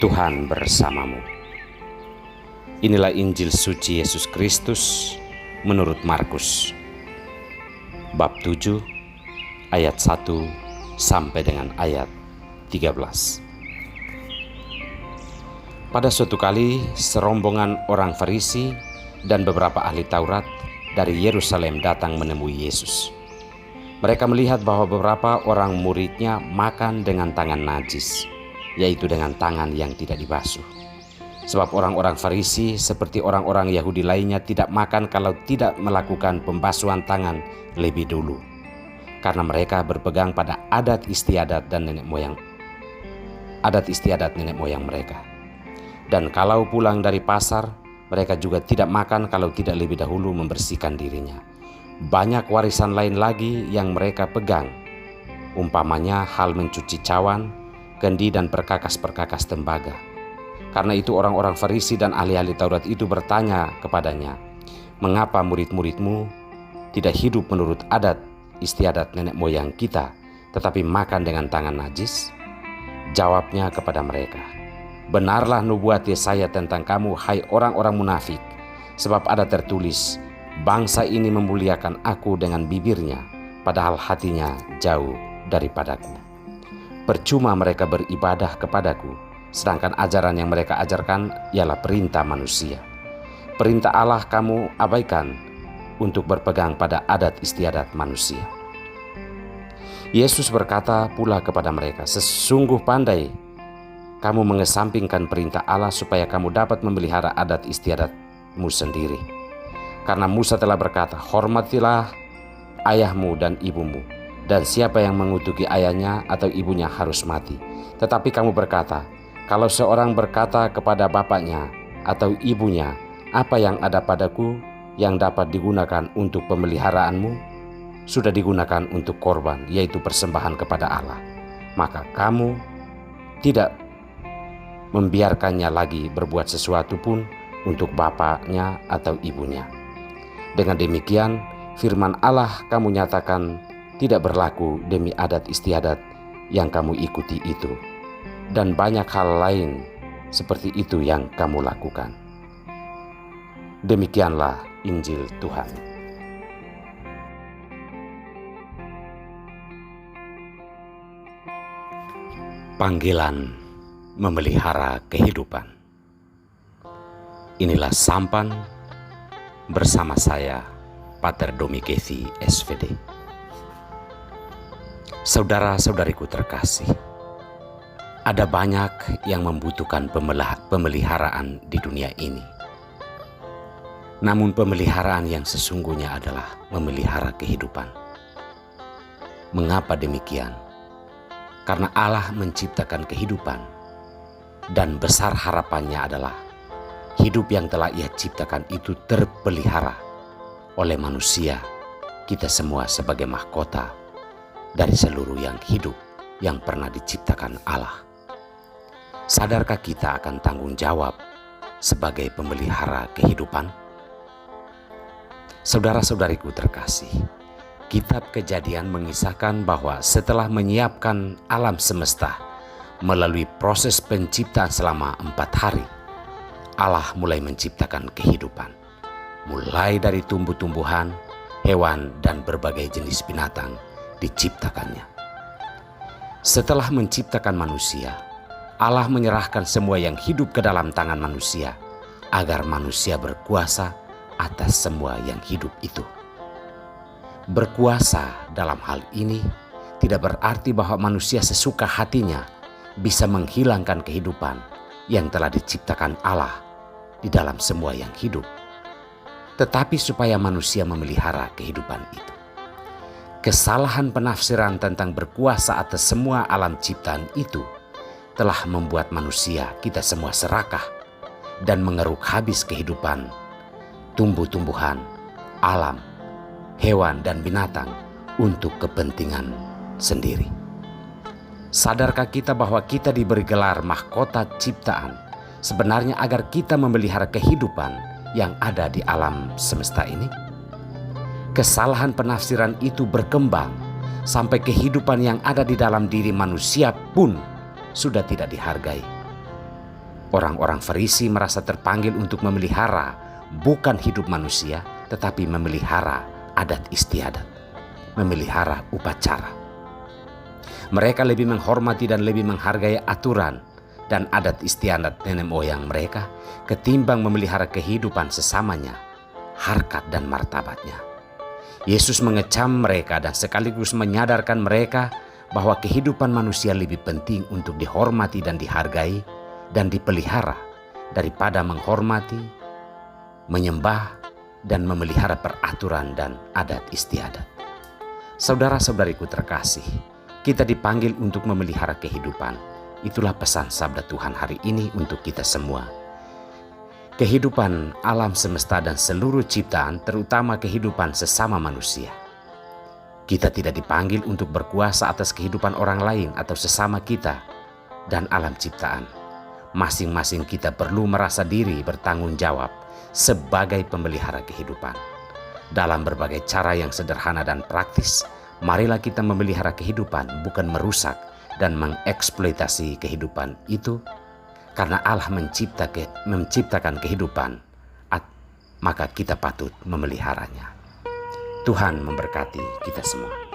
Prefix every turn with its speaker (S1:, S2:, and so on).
S1: Tuhan bersamamu. Inilah Injil suci Yesus Kristus menurut Markus, bab 7 ayat 1 sampai dengan ayat 13. Pada suatu kali, serombongan orang Farisi dan beberapa ahli Taurat dari Yerusalem datang menemui Yesus. Mereka melihat bahwa beberapa orang muridnya makan dengan tangan najis, yaitu dengan tangan yang tidak dibasuh. Sebab orang-orang Farisi seperti orang-orang Yahudi lainnya tidak makan kalau tidak melakukan pembasuhan tangan lebih dulu, karena mereka berpegang pada adat istiadat nenek moyang mereka. Dan kalau pulang dari pasar, mereka juga tidak makan kalau tidak lebih dahulu membersihkan dirinya. Banyak warisan lain lagi yang mereka pegang, umpamanya hal mencuci cawan, kendi dan perkakas-perkakas tembaga. Karena itu orang-orang Farisi dan ahli-ahli Taurat itu bertanya kepadanya, "Mengapa murid-muridmu tidak hidup menurut adat istiadat nenek moyang kita, tetapi makan dengan tangan najis?" Jawabnya kepada mereka, "Benarlah nubuat Yesaya tentang kamu, hai orang-orang munafik, sebab ada tertulis, bangsa ini memuliakan aku dengan bibirnya, padahal hatinya jauh daripadaku. Percuma mereka beribadah kepadaku, sedangkan ajaran yang mereka ajarkan ialah perintah manusia. Perintah Allah kamu abaikan untuk berpegang pada adat istiadat manusia." Yesus berkata pula kepada mereka, "Sesungguh pandai kamu mengesampingkan perintah Allah supaya kamu dapat memelihara adat istiadatmu sendiri. Karena Musa telah berkata, hormatilah ayahmu dan ibumu, dan siapa yang mengutuki ayahnya atau ibunya harus mati. Tetapi kamu berkata, kalau seorang berkata kepada bapaknya atau ibunya, apa yang ada padaku yang dapat digunakan untuk pemeliharaanmu, sudah digunakan untuk korban, yaitu persembahan kepada Allah. Maka kamu tidak membiarkannya lagi berbuat sesuatu pun untuk bapaknya atau ibunya. Dengan demikian, firman Allah kamu nyatakan tidak berlaku demi adat istiadat yang kamu ikuti itu, dan banyak hal lain seperti itu yang kamu lakukan." Demikianlah Injil Tuhan. Panggilan memelihara kehidupan. Inilah sampan bersama saya, Pater Domigesi SVD. Saudara-saudariku terkasih, ada banyak yang membutuhkan pemeliharaan di dunia ini. Namun pemeliharaan yang sesungguhnya adalah memelihara kehidupan. Mengapa demikian? Karena Allah menciptakan kehidupan, dan besar harapannya adalah hidup yang telah Ia ciptakan itu terpelihara oleh manusia, kita semua sebagai mahkota dari seluruh yang hidup yang pernah diciptakan Allah. Sadarkah kita akan tanggung jawab sebagai pemelihara kehidupan? Saudara-saudariku terkasih, Kitab Kejadian mengisahkan bahwa setelah menyiapkan alam semesta melalui proses penciptaan selama 4 hari, Allah mulai menciptakan kehidupan, mulai dari tumbuh-tumbuhan, hewan, dan berbagai jenis binatang diciptakannya. Setelah menciptakan manusia, Allah menyerahkan semua yang hidup ke dalam tangan manusia, agar manusia berkuasa atas semua yang hidup itu. Berkuasa dalam hal ini tidak berarti bahwa manusia sesuka hatinya bisa menghilangkan kehidupan yang telah diciptakan Allah di dalam semua yang hidup, tetapi supaya manusia memelihara kehidupan itu. Kesalahan penafsiran tentang berkuasa atas semua alam ciptaan itu telah membuat manusia kita semua serakah dan mengeruk habis kehidupan tumbuh-tumbuhan, alam, hewan, dan binatang untuk kepentingan sendiri. Sadarkah kita bahwa kita diberi gelar mahkota ciptaan sebenarnya agar kita memelihara kehidupan yang ada di alam semesta ini? Kesalahan penafsiran itu berkembang sampai kehidupan yang ada di dalam diri manusia pun sudah tidak dihargai. Orang-orang Farisi merasa terpanggil untuk memelihara bukan hidup manusia, tetapi memelihara adat istiadat, memelihara upacara. Mereka lebih menghormati dan lebih menghargai aturan dan adat istiadat nenek moyang mereka ketimbang memelihara kehidupan sesamanya, harkat dan martabatnya. Yesus mengecam mereka dan sekaligus menyadarkan mereka bahwa kehidupan manusia lebih penting untuk dihormati dan dihargai dan dipelihara daripada menghormati, menyembah, dan memelihara peraturan dan adat istiadat. Saudara-saudariku terkasih, kita dipanggil untuk memelihara kehidupan. Itulah pesan sabda Tuhan hari ini untuk kita semua. Kehidupan alam semesta dan seluruh ciptaan, terutama kehidupan sesama manusia. Kita tidak dipanggil untuk berkuasa atas kehidupan orang lain atau sesama kita dan alam ciptaan. Masing-masing kita perlu merasa diri bertanggung jawab sebagai pemelihara kehidupan. Dalam berbagai cara yang sederhana dan praktis, marilah kita memelihara kehidupan, bukan merusak dan mengeksploitasi kehidupan itu. Karena Allah menciptakan kehidupan, maka kita patut memeliharanya. Tuhan memberkati kita semua.